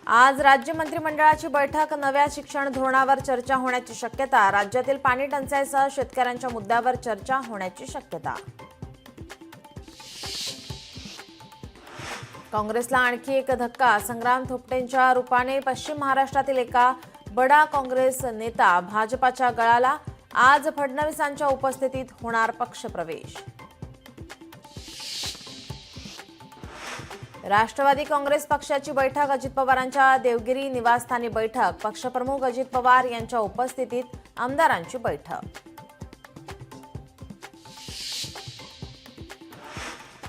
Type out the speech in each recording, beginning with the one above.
आज राज्य मंत्रिमंडळाची बैठक. नव्या शिक्षण धोरणावर चर्चा होण्याची शक्यता. राज्यातील पाणी टंचाईसह शेतकऱ्यांच्या मुद्द्यावर चर्चा होण्याची शक्यता. काँग्रेसला आणखी एक धक्का. संग्राम थोपटेंच्या रूपाने पश्चिम महाराष्ट्रातील एका बडा काँग्रेस नेता भाजपाच्या गळाला. आज फडणवीसांच्या उपस्थितीत होणार पक्षप्रवेश. राष्ट्रवादी काँग्रेस पक्षाची बैठक. अजित पवारांच्या देवगिरी निवासस्थानी बैठक. पक्षप्रमुख अजित पवार यांच्या उपस्थितीत आमदारांची बैठक.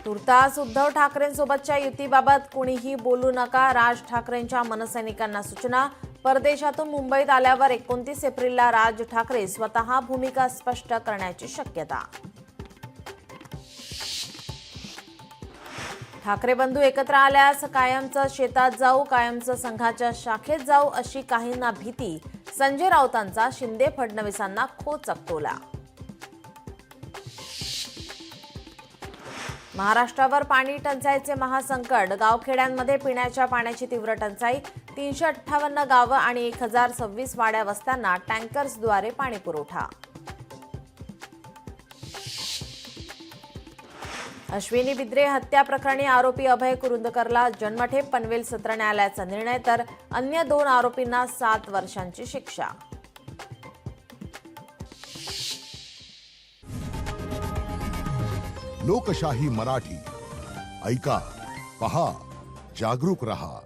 तुर्तास उद्धव ठाकरेंसोबतच्या युतीबाबत कुणीही बोलू नका. राज ठाकरेंच्या मनसैनिकांना सूचना. परदेशातून मुंबईत आल्यावर 29 एप्रिलला राज ठाकरे स्वतः भूमिका स्पष्ट करण्याची शक्यता. ठाकरे बंधू एकत्र आल्यास कायमचं शेतात जाऊ, कायमचं संघाच्या शाखेत जाऊ अशी काहींना भीती. संजय राऊतांचा शिंदे फडणवीसांना खोचक टोला. महाराष्ट्रावर पाणी टंचाईचे महासंकट. गावखेड्यांमध्ये पिण्याच्या पाण्याची तीव्र टंचाई. 358 गावं आणि 1026 वाड्या वस्त्यांना टँकर्सद्वारे पाणी पुरवठा. अश्विनी बिद्रे हत्या प्रकरणी आरोपी अभय कुरुंदकरला जन्मठेप. पनवेल सत्र न्यायालयाचा निर्णय, तर अन्य 2 आरोपींना 7 वर्षांची शिक्षा. लोकशाही मराठी ऐका, पहा, जागरूक रहा.